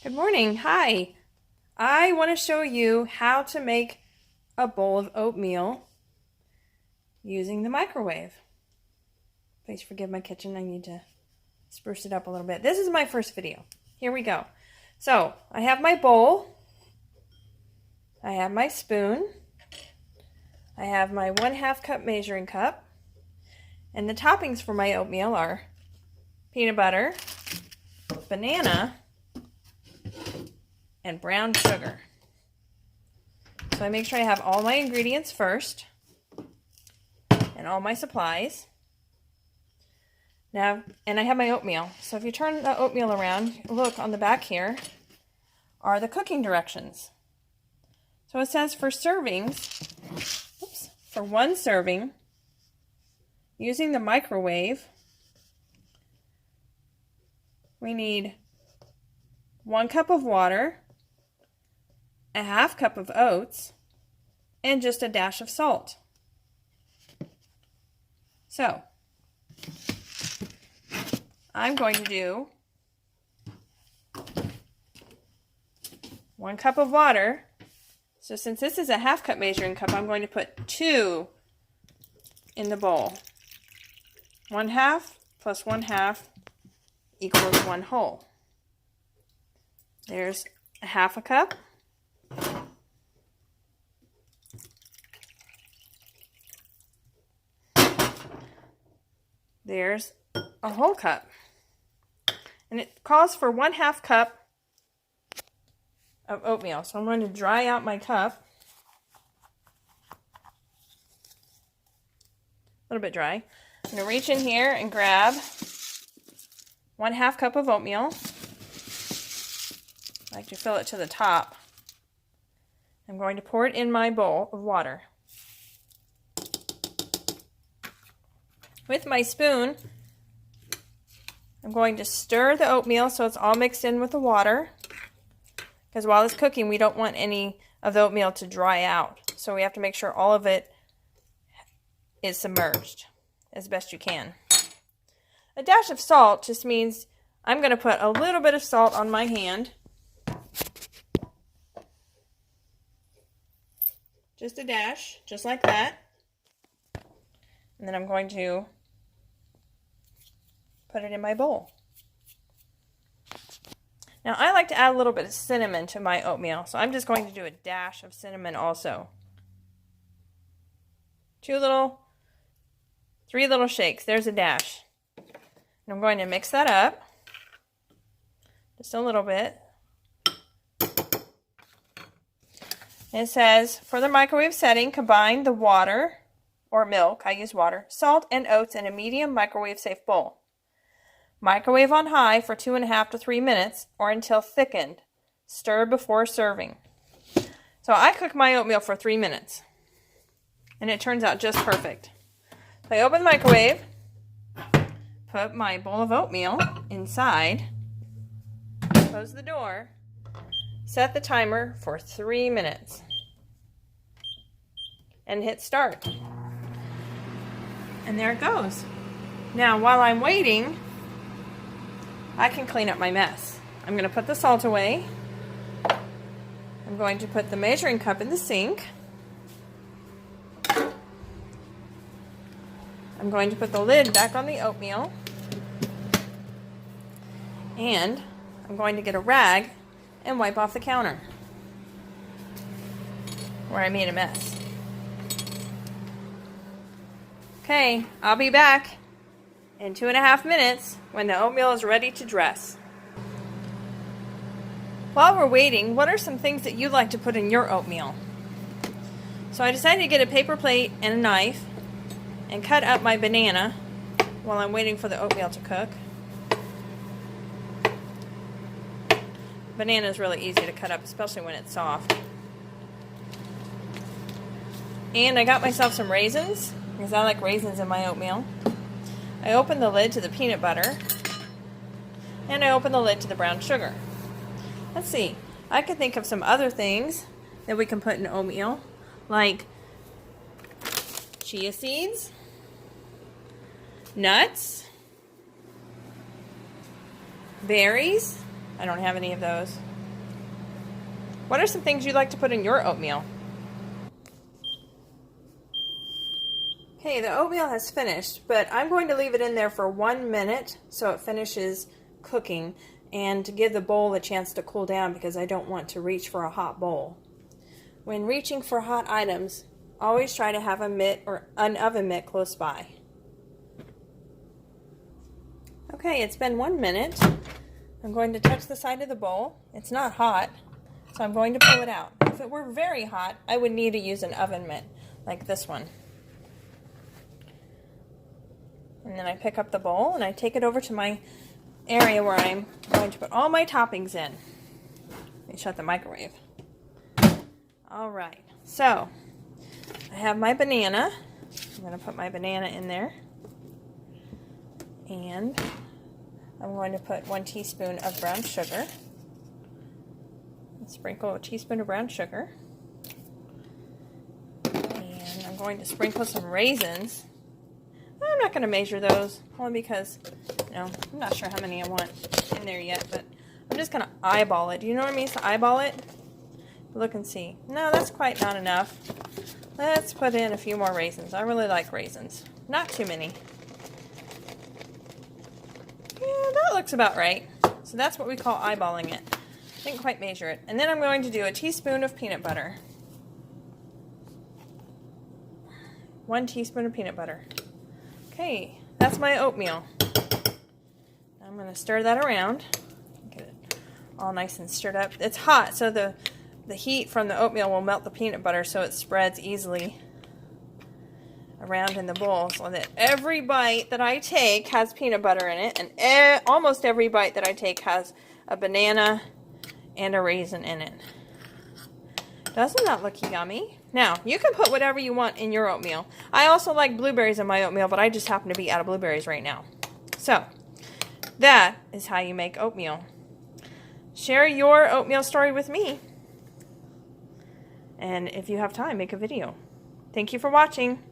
Good morning. Hi. I want to show you how to make a bowl of oatmeal using the microwave. Please forgive my kitchen. I need to spruce it up a little bit. This is my first video. Here we go. So, I have my bowl. I have my spoon. I have my 1/2 cup measuring cup. And the toppings for my oatmeal are peanut butter, banana, and brown sugar. So I make sure I have all my ingredients first and all my supplies. Now, and I have my oatmeal. So if you turn the oatmeal around, look on the back here are the cooking directions. So it says for servings, for one serving, using the microwave, we need 1 cup of water, 1/2 cup of oats, and just a dash of salt. So, I'm going to do 1 cup of water. So since this is a 1/2 cup measuring cup, I'm going to put 2 in the bowl. 1/2 plus 1/2 equals 1 whole. There's 1/2 cup. There's a whole cup. And it calls for 1/2 cup of oatmeal. So I'm going to dry out my cup. A little bit dry. I'm going to reach in here and grab 1/2 cup of oatmeal. I like to fill it to the top. I'm going to pour it in my bowl of water. With my spoon, I'm going to stir the oatmeal so it's all mixed in with the water. Because while it's cooking, we don't want any of the oatmeal to dry out. So we have to make sure all of it is submerged as best you can. A dash of salt just means I'm going to put a little bit of salt on my hand. Just a dash, just like that. And then I'm going to put it in my bowl. Now I like to add a little bit of cinnamon to my oatmeal, so I'm just going to do a dash of cinnamon also. 3 little shakes. There's a dash. And I'm going to mix that up just a little bit. It says, for the microwave setting, combine the water or milk, I use water, salt, and oats in a medium microwave safe bowl. Microwave on high for 2.5 to 3 minutes or until thickened. Stir before serving. So I cook my oatmeal for 3 minutes. And it turns out just perfect. So I open the microwave, put my bowl of oatmeal inside, close the door, set the timer for 3 minutes, and hit start. And there it goes. Now, while I'm waiting, I can clean up my mess. I'm going to put the salt away. I'm going to put the measuring cup in the sink. I'm going to put the lid back on the oatmeal. And I'm going to get a rag and wipe off the counter where I made a mess. Okay, I'll be back in 2.5 minutes when the oatmeal is ready to dress. While we're waiting, what are some things that you'd like to put in your oatmeal? So I decided to get a paper plate and a knife and cut up my banana while I'm waiting for the oatmeal to cook. Banana is really easy to cut up, especially when it's soft. And I got myself some raisins, because I like raisins in my oatmeal. I opened the lid to the peanut butter, and I opened the lid to the brown sugar. Let's see, I could think of some other things that we can put in oatmeal, like chia seeds, nuts, berries. I don't have any of those. What are some things you'd like to put in your oatmeal? Okay, the oatmeal has finished, but I'm going to leave it in there for 1 minute so it finishes cooking and to give the bowl a chance to cool down because I don't want to reach for a hot bowl. When reaching for hot items, always try to have a mitt or an oven mitt close by. Okay, it's been 1 minute. I'm going to touch the side of the bowl. It's not hot, so I'm going to pull it out. If it were very hot, I would need to use an oven mitt like this one. And then I pick up the bowl and I take it over to my area where I'm going to put all my toppings in. Let me shut the microwave. Alright, so I have my banana. I'm going to put my banana in there. And I'm going to put 1 teaspoon of brown sugar. Sprinkle a teaspoon of brown sugar. And I'm going to sprinkle some raisins. I'm not going to measure those, only because, I'm not sure how many I want in there yet, but I'm just going to eyeball it. Do you know what it means to eyeball it? Look and see. No, that's quite not enough. Let's put in a few more raisins. I really like raisins. Not too many. Yeah, that looks about right. So that's what we call eyeballing it. Didn't quite measure it. And then I'm going to do a teaspoon of peanut butter. 1 teaspoon of peanut butter. Okay, that's my oatmeal. I'm going to stir that around. Get it all nice and stirred up. It's hot, so the heat from the oatmeal will melt the peanut butter so it spreads easily around in the bowl so that every bite that I take has peanut butter in it, and almost every bite that I take has a banana and a raisin in it. Doesn't that look yummy? Now, you can put whatever you want in your oatmeal. I also like blueberries in my oatmeal, but I just happen to be out of blueberries right now. So, that is how you make oatmeal. Share your oatmeal story with me. And if you have time, make a video. Thank you for watching.